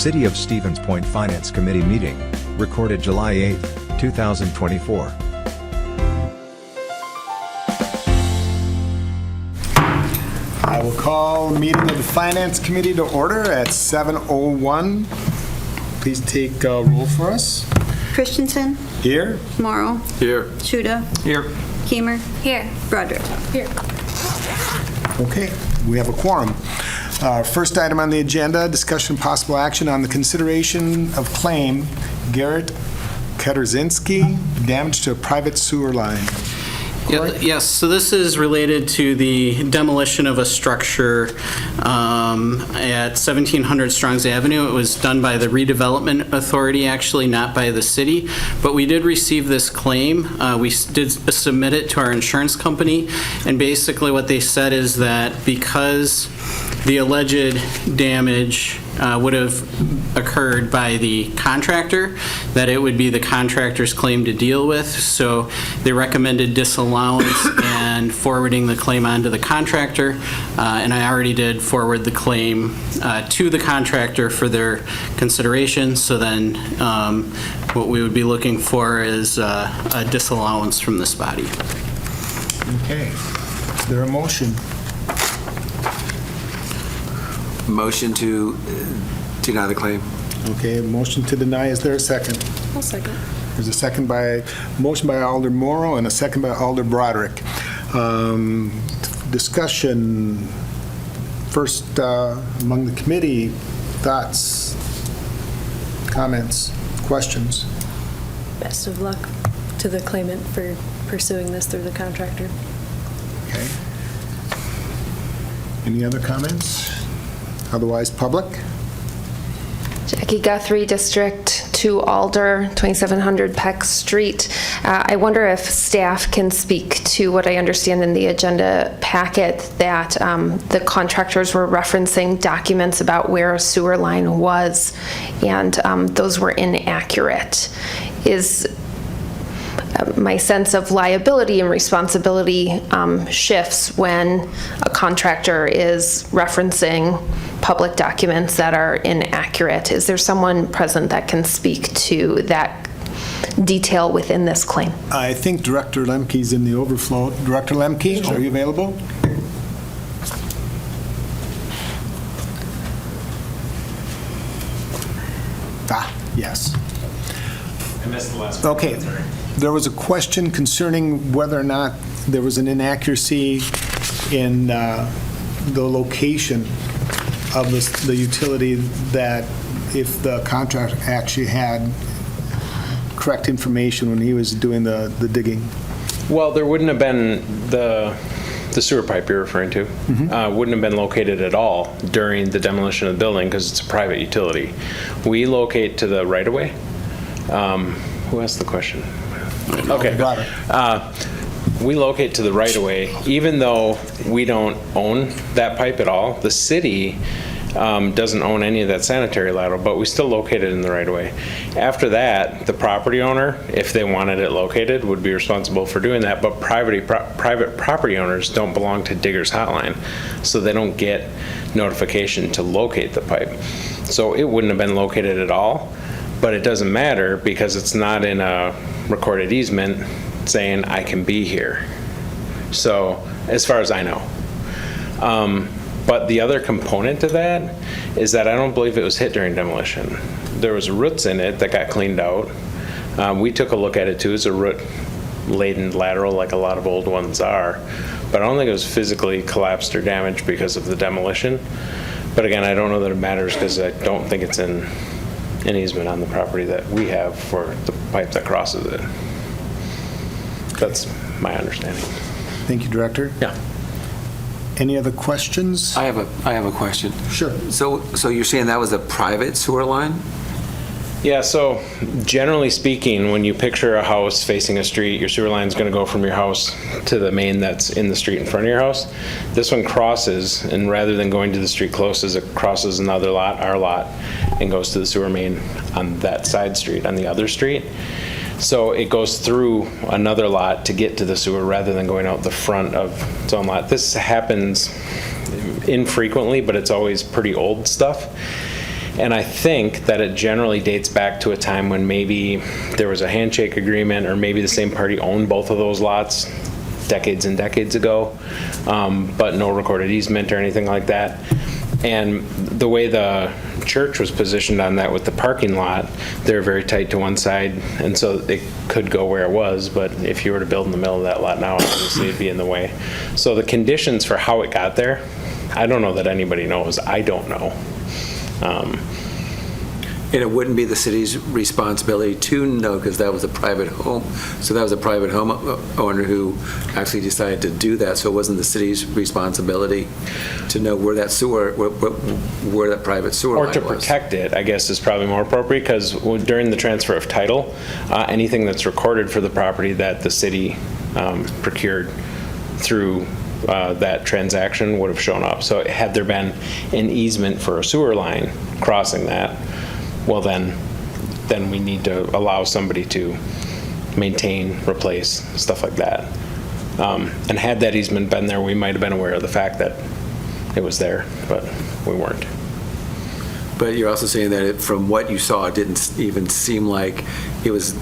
City of Stevens Point Finance Committee meeting, recorded July 8, 2024. I will call the meeting of the Finance Committee to order at 7:01. Please take a roll for us. Christensen. Here. Morrow. Here. Shuda. Here. Keemer. Here. Broderick. Here. Okay, we have a quorum. First item on the agenda, discussion possible action on the consideration of claim Garrett Katarzinski, damage to a private sewer line. Yes, so this is related to the demolition of a structure at 1700 Strongs Avenue. It was done by the Redevelopment Authority, actually, not by the city. But we did receive this claim. We did submit it to our insurance company. And basically what they said is that because the alleged damage would have occurred by the contractor, that it would be the contractor's claim to deal with. So they recommended disallowance and forwarding the claim on to the contractor. And I already did forward the claim to the contractor for their consideration. So then what we would be looking for is a disallowance from this body. Okay, is there a motion? Motion to deny the claim. Okay, motion to deny, is there a second? I'll second. There's a motion by Alder Morrow and a second by Alder Broderick. Discussion, first among the committee, thoughts, comments, questions? Best of luck to the claimant for pursuing this through the contractor. Okay. Any other comments? Otherwise, public? Jackie Guthrie, District 2 Alder, 2700 Peck Street. I wonder if staff can speak to what I understand in the agenda packet that the contractors were referencing documents about where a sewer line was, and those were inaccurate. Is my sense of liability and responsibility shifts when a contractor is referencing public documents that are inaccurate. Is there someone present that can speak to that detail within this claim? I think Director Lemke's in the overflow. Director Lemke, are you available? Yes. I missed the last one. Okay. There was a question concerning whether or not there was an inaccuracy in the location of the utility, that if the contractor actually had correct information when he was doing the digging. Well, there wouldn't have been the sewer pipe you're referring to, wouldn't have been located at all during the demolition of the building because it's a private utility. We locate to the right-of-way. Who asked the question? Okay. We locate to the right-of-way. Even though we don't own that pipe at all, the city doesn't own any of that sanitary lateral, but we still locate it in the right-of-way. After that, the property owner, if they wanted it located, would be responsible for doing that, but private property owners don't belong to Digger's Hotline, so they don't get notification to locate the pipe. So it wouldn't have been located at all, but it doesn't matter because it's not in a recorded easement saying I can be here. So as far as I know. But the other component to that is that I don't believe it was hit during demolition. There was roots in it that got cleaned out. We took a look at it too. It's a root-laden lateral like a lot of old ones are. But I don't think it was physically collapsed or damaged because of the demolition. But again, I don't know that it matters because I don't think it's in an easement on the property that we have for the pipe that crosses it. That's my understanding. Thank you, Director. Yeah. Any other questions? I have a question. Sure. So you're saying that was a private sewer line? Yeah, so generally speaking, when you picture a house facing a street, your sewer line is going to go from your house to the main that's in the street in front of your house. This one crosses, and rather than going to the street closest, it crosses another lot, our lot, and goes to the sewer main on that side street, on the other street. So it goes through another lot to get to the sewer rather than going out the front of its own lot. This happens infrequently, but it's always pretty old stuff. And I think that it generally dates back to a time when maybe there was a handshake agreement, or maybe the same party owned both of those lots decades and decades ago, but no recorded easement or anything like that. And the way the church was positioned on that with the parking lot, they're very tight to one side, and so it could go where it was, but if you were to build in the middle of that lot now, obviously it'd be in the way. So the conditions for how it got there, I don't know that anybody knows. I don't know. And it wouldn't be the city's responsibility to know, because that was a private home. So that was a private home owner who actually decided to do that. So it wasn't the city's responsibility to know where that sewer, where that private sewer line Or to was. protect it, I guess, is probably more appropriate, because during the transfer of title, anything that's recorded for the property that the city procured through that transaction would have shown up. So had there been an easement for a sewer line crossing that, well, then we need to allow somebody to maintain, replace, stuff like that. And had that easement been there, we might have been aware of the fact that it was there, but we weren't. But you're also saying that from what you saw, it didn't even seem like it was,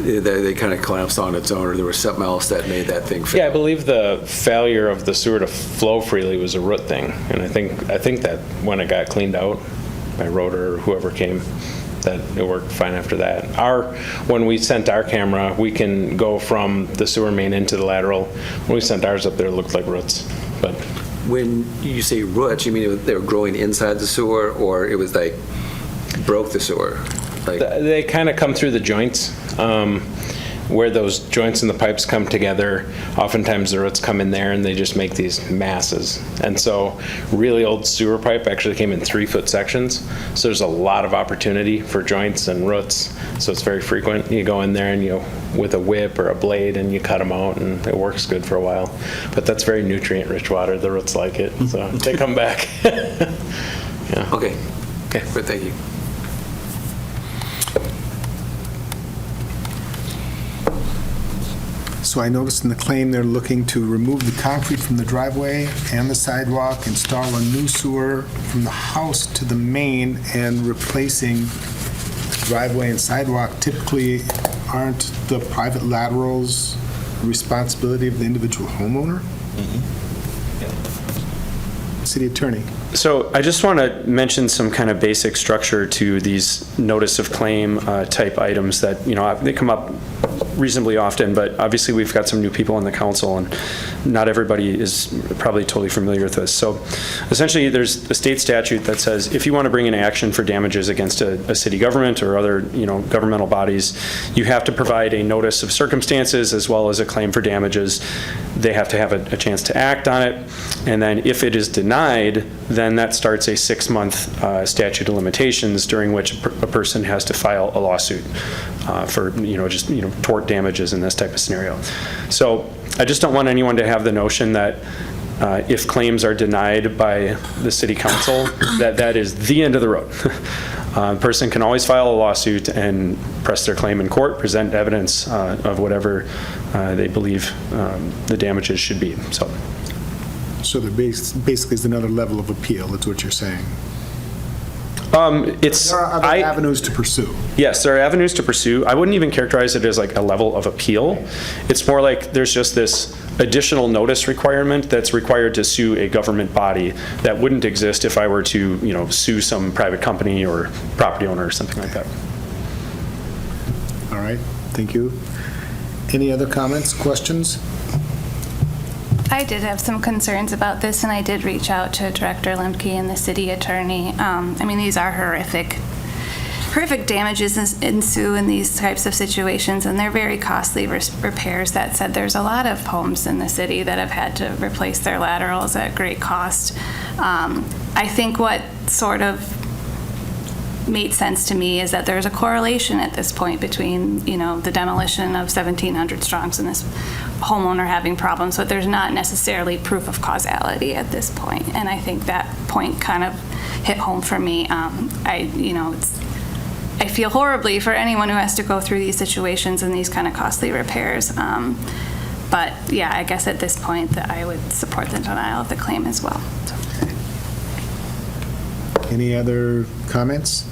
they kind of collapsed on its own, or there was something else that made that thing fail. Yeah, I believe the failure of the sewer to flow freely was a root thing, and I think that when it got cleaned out by Rotor or whoever came, that it worked fine after that. When we sent our camera, we can go from the sewer main into the lateral. When we sent ours up there, it looked like roots, but. When you say roots, you mean they were growing inside the sewer, or it was like broke the sewer? Like, They kind of come through the joints, where those joints in the pipes come together. Oftentimes the roots come in there and they just make these masses. And so really old sewer pipe actually came in 3-foot sections. So there's a lot of opportunity for joints and roots. So it's very frequent. You go in there and with a whip or a blade, and you cut them out, and it works good for a while. But that's very nutrient rich water. The roots like it, so they come back. Yeah. okay, good, thank you. So I noticed in the claim they're looking to remove the concrete from the driveway and the sidewalk, install a new sewer from the house to the main, and replacing the driveway and sidewalk. Typically, aren't the private laterals the responsibility of the individual homeowner? City Attorney. So I just want to mention some kind of basic structure to these notice of claim type items that, they come up reasonably often, but obviously we've got some new people on the council, and not everybody is probably totally familiar with this. So essentially, there's a state statute that says if you want to bring an action for damages against a city government or other, governmental bodies, you have to provide a notice of circumstances as well as a claim for damages. They have to have a chance to act on it, and then if it is denied, then that starts a 6-month statute of limitations during which a person has to file a lawsuit for tort damages in this type of scenario. So I just don't want anyone to have the notion that if claims are denied by the city council, that is the end of the road. A person can always file a lawsuit and press their claim in court, present evidence of whatever they believe the damages should be. So there basically is another level of appeal, that's what you're saying. There are other avenues to pursue. Yes, there are avenues to pursue. I wouldn't even characterize it as like a level of appeal. It's more like there's just this additional notice requirement that's required to sue a government body that wouldn't exist if I were to, sue some private company or property owner or something like that. All right, thank you. Any other comments, questions? I did have some concerns about this, and I did reach out to Director Lemke and the city attorney. These are horrific damages ensue in these types of situations, and they're very costly repairs. That said, there's a lot of homes in the city that have had to replace their laterals at great cost. I think what sort of made sense to me is that there's a correlation at this point between, the demolition of 1,700 Strongs and this homeowner having problems, but there's not necessarily proof of causality at this point. And I think that point kind of hit home for me. I feel horribly for anyone who has to go through these situations and these kind of costly repairs. But yeah, I guess at this point that I would support the denial of the claim as well. So. Any other comments?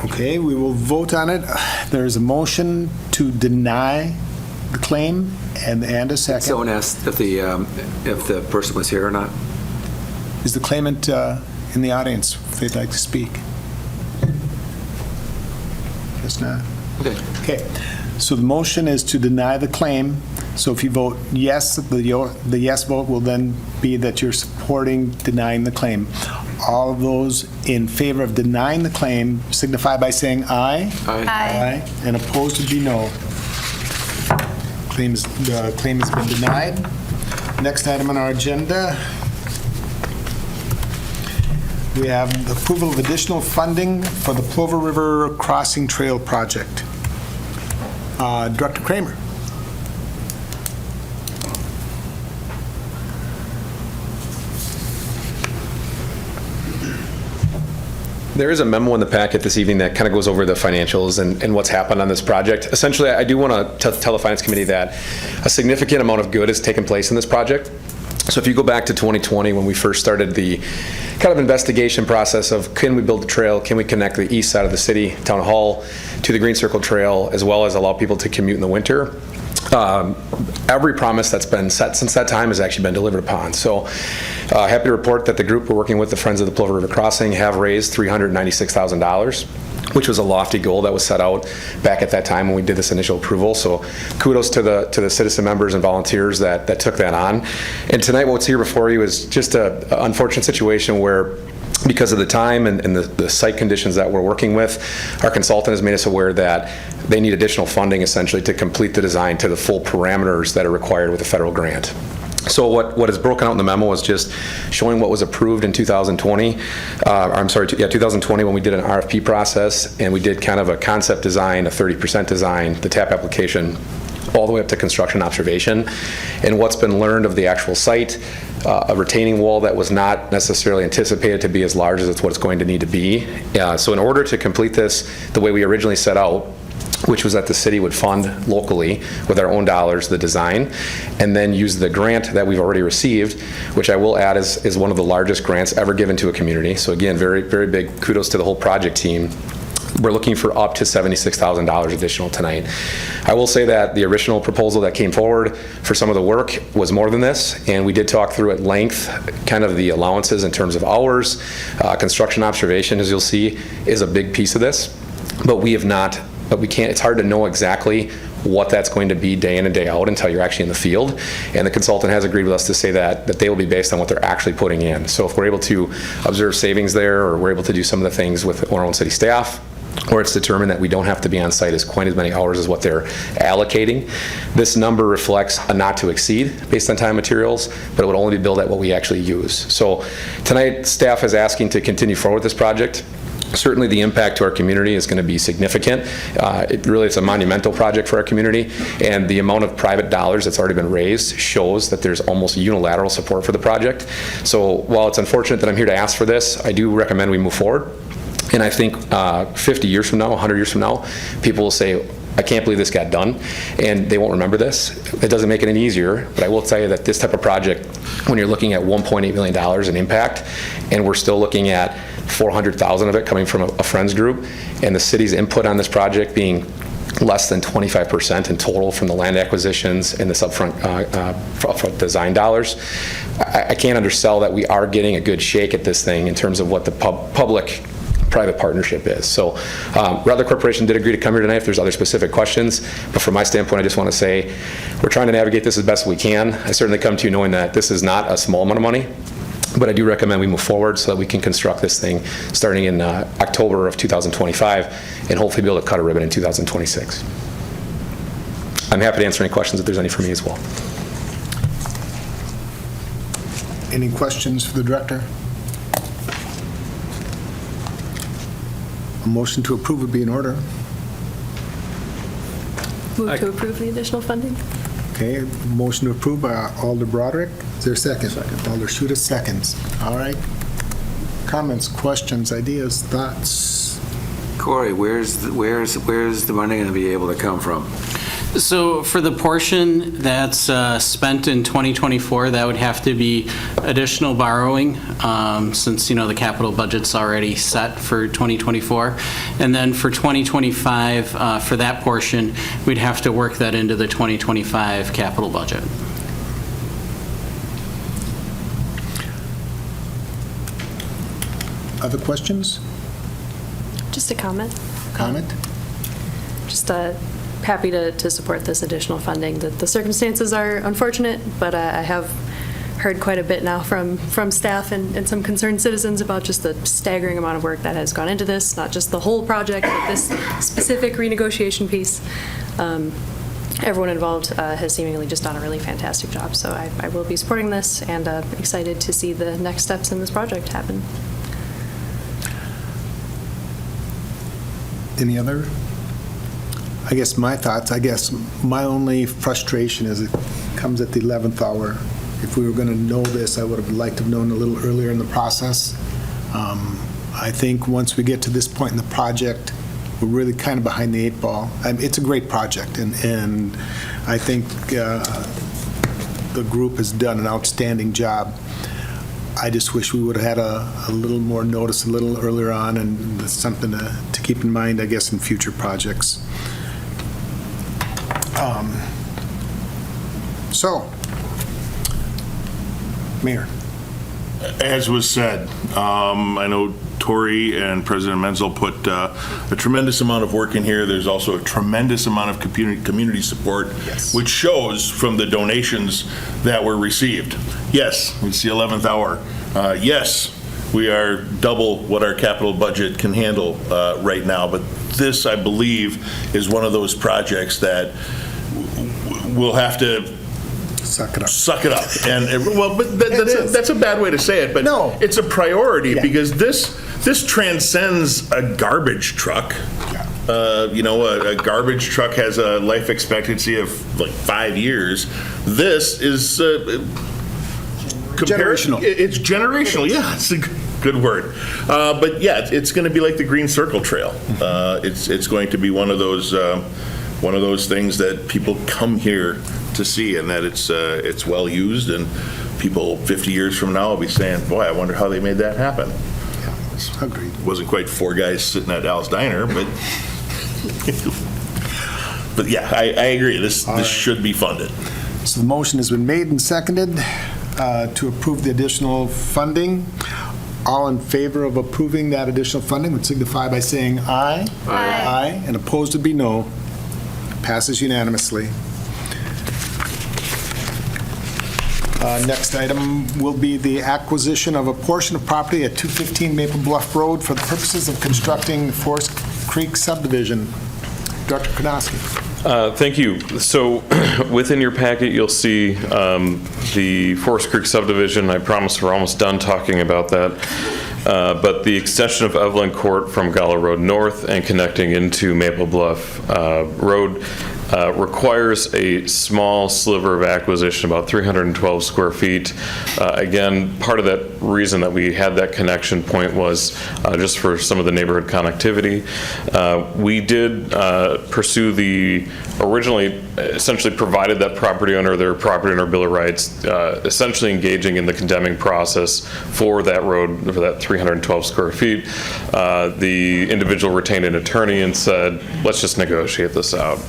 Okay, we will vote on it. There's a motion to deny the claim and a second. Someone asked if the person was here or not. Is the claimant in the audience if they'd like to speak? Guess not. Okay. Okay, so the motion is to deny the claim. So if you vote yes, the yes vote will then be that you're supporting denying the claim. All of those in favor of denying the claim signify by saying aye. Aye. Aye. And opposed would be no. The claim has been denied. Next item on our agenda, we have the approval of additional funding for the Plover River Crossing Trail Project. Director Kramer. There is a memo in the packet this evening that kind of goes over the financials and what's happened on this project. Essentially, I do want to tell the Finance Committee that a significant amount of good has taken place in this project. So if you go back to 2020, when we first started the kind of investigation process of can we build a trail, can we connect the east side of the city, Town Hall, to the Green Circle Trail, as well as allow people to commute in the winter, every promise that's been set since that time has actually been delivered upon. So happy to report that the group we're working with, the Friends of the Plover River Crossing, have raised $396,000, which was a lofty goal that was set out back at that time when we did this initial approval. So kudos to the citizen members and volunteers that took that on. And tonight what's here before you is just an unfortunate situation where, because of the time and the site conditions that we're working with, our consultant has made us aware that they need additional funding essentially to complete the design to the full parameters that are required with a federal grant. So what is broken out in the memo is just showing what was approved in 2020. 2020 when we did an RFP process and we did kind of a concept design, a 30% design, the TAP application, all the way up to construction observation. And what's been learned of the actual site, a retaining wall that was not necessarily anticipated to be as large as it's what it's going to need to be. So in order to complete this the way we originally set out, which was that the city would fund locally with our own dollars the design, and then use the grant that we've already received, which I will add is one of the largest grants ever given to a community. So again, very, very big kudos to the whole project team. We're looking for up to $76,000 additional tonight. I will say that the original proposal that came forward for some of the work was more than this, and we did talk through at length kind of the allowances in terms of hours. Construction observation, as you'll see, is a big piece of this, but we can't, it's hard to know exactly what that's going to be day in and day out until you're actually in the field. And the consultant has agreed with us to say that they will be based on what they're actually putting in. So if we're able to observe savings there, or we're able to do some of the things with our own city staff, or it's determined that we don't have to be on site as quite as many hours as what they're allocating, this number reflects a not to exceed based on time and materials, but it would only be billed at what we actually use. So tonight, staff is asking to continue forward with this project. Certainly the impact to our community is going to be significant. It's a monumental project for our community, and the amount of private dollars that's already been raised shows that there's almost unilateral support for the project. So while it's unfortunate that I'm here to ask for this, I do recommend we move forward. And I think 50 years from now, 100 years from now, people will say, I can't believe this got done, and they won't remember this. It doesn't make it any easier, but I will tell you that this type of project, when you're looking at $1.8 million in impact, and we're still looking at 400,000 of it coming from a friends group, and the city's input on this project being less than 25% in total from the land acquisitions and this upfront design dollars, I can't undersell that we are getting a good shake at this thing in terms of what the public-private partnership is. So Rattler Corporation did agree to come here tonight if there's other specific questions, but from my standpoint, I just want to say we're trying to navigate this as best we can. I certainly come to you knowing that this is not a small amount of money, but I do recommend we move forward so that we can construct this thing starting in October of 2025 and hopefully be able to cut a ribbon in 2026. I'm happy to answer any questions if there's any for me as well. Any questions for the director? A motion to approve would be in order. Move to approve the additional funding? Okay, motion to approve by Alder Broderick. Is there a second? Second. Alder Schuta seconds. All right. Comments, questions, ideas, thoughts? Corey, where's the money going to be able to come from? So for the portion that's spent in 2024, that would have to be additional borrowing, since, the capital budget's already set for 2024. And then for 2025, for that portion, we'd have to work that into the 2025 capital budget. Other questions? Just a comment. Comment? Just happy to support this additional funding. The circumstances are unfortunate, but I have heard quite a bit now from staff and some concerned citizens about just the staggering amount of work that has gone into this, not just the whole project, but this specific renegotiation piece. Everyone involved has seemingly just done a really fantastic job, so I will be supporting this and excited to see the next steps in this project happen. Any other? I guess my thoughts, my only frustration is it comes at the 11th hour. If we were going to know this, I would have liked to have known a little earlier in the process. I think once we get to this point in the project, we're really kind of behind the 8 ball. It's a great project, and I think the group has done an outstanding job. I just wish we would have had a little more notice a little earlier on, and that's something to keep in mind, I guess, in future projects. So, Mayor. As was said, I know Tori and President Menzel put a tremendous amount of work in here. There's also a tremendous amount of community support, Yes. which shows from the donations that were received. Yes, it's the 11th hour. Yes, we are double what our capital budget can handle right now, but this, I believe, is one of those projects that we'll have to Suck it up. suck it up. But that's a bad way to say it, but No. it's a priority Yeah. because this transcends a garbage truck. A garbage truck has a life expectancy of like 5 years. This is Generational. It's generational. Yeah, it's a good word. But yeah, it's going to be like the Green Circle Trail. It's going to be one of those things that people come here to see, and that it's well used, and people 50 years from now will be saying, "Boy, I wonder how they made that happen." Agreed. It wasn't quite 4 guys sitting at Al's Diner, but but yeah, I agree. This should be funded. So the motion has been made and seconded to approve the additional funding. All in favor of approving that additional funding would signify by saying aye. Aye. And opposed would be no. Passes unanimously. Next item will be the acquisition of a portion of property at 215 Maple Bluff Road for the purposes of constructing Forest Creek subdivision. Dr. Konowski. Thank you. So within your packet, you'll see the Forest Creek subdivision. I promise we're almost done talking about that. But the extension of Evelyn Court from Gala Road North and connecting into Maple Bluff Road requires a small sliver of acquisition, about 312 square feet. Again, part of that reason that we had that connection point was just for some of the neighborhood connectivity. We did pursue originally essentially provided that property owner their property owner bill of rights, essentially engaging in the condemning process for that road, for that 312 square feet. The individual retained an attorney and said, let's just negotiate this out.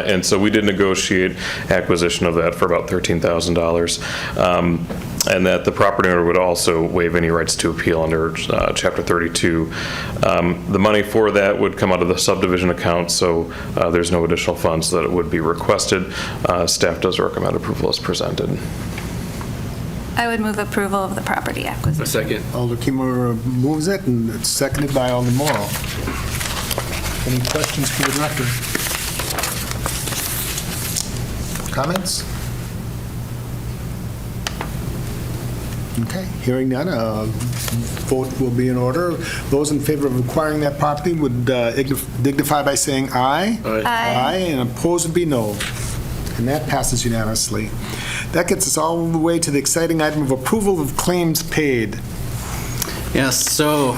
And so we did negotiate acquisition of that for about $13,000. And that the property owner would also waive any rights to appeal under Chapter 32. The money for that would come out of the subdivision account, so there's no additional funds that would be requested. Staff does recommend approval as presented. I would move approval of the property acquisition. A second. Alder Kimmer moves it, and it's seconded by Alder Morrow. Any questions for the director? Comments? Okay, hearing none, vote will be in order. Those in favor of acquiring that property would dignify by saying aye. Aye. Aye. And opposed would be no. And that passes unanimously. That gets us all the way to the exciting item of approval of claims paid. Yes, so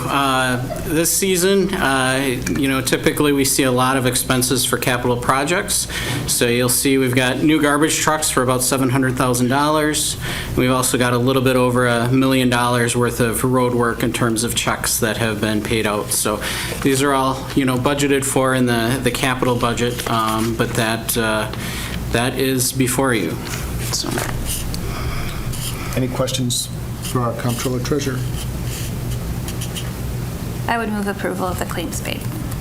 this season, typically we see a lot of expenses for capital projects. So you'll see we've got new garbage trucks for about $700,000. We've also got a little bit over $1 million worth of road work in terms of checks that have been paid out. So these are all, budgeted for in the capital budget, but that is before you. So. Any questions for our comptroller treasurer? I would move approval of the claims paid.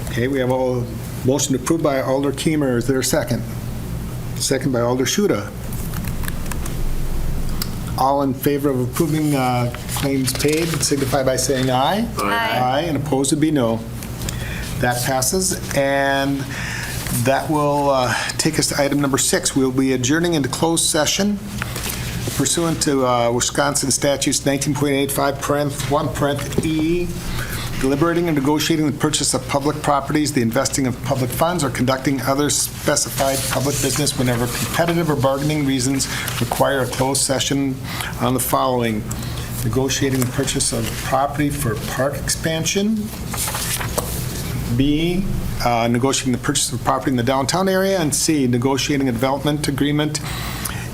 Okay, we have a motion approved by Alder Keemer. Is there a second? Second by Alder Schuda. All in favor of approving claims paid signify by saying aye. Aye. And opposed would be no. That passes, and that will take us to item number 6. We'll be adjourning into closed session pursuant to Wisconsin statutes 19.85, parent 1, parent E, deliberating and negotiating the purchase of public properties, the investing of public funds, or conducting other specified public business whenever competitive or bargaining reasons require a closed session on the following: negotiating the purchase of property for park expansion, B, negotiating the purchase of property in the downtown area, and C, negotiating a development agreement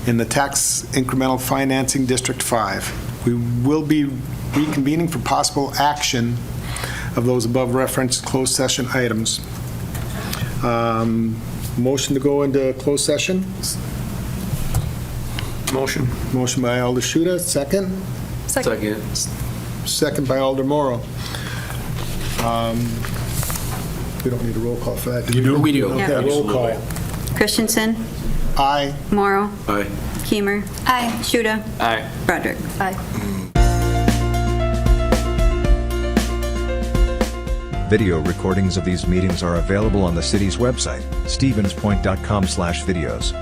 in the tax incremental financing District 5. We will be reconvening for possible action of those above referenced closed session items. Motion to go into closed session? Motion. Motion by Alder Schuda, second? Second. Second by Alder Morrow. We don't need a roll call for that, do we? We do. Okay, roll call. Christensen, Aye. Morrow, Aye. Keemer. Aye. Schuda. Aye. Broderick. Aye. Video recordings of these meetings are available on the city's website, stevenspoint.com/videos.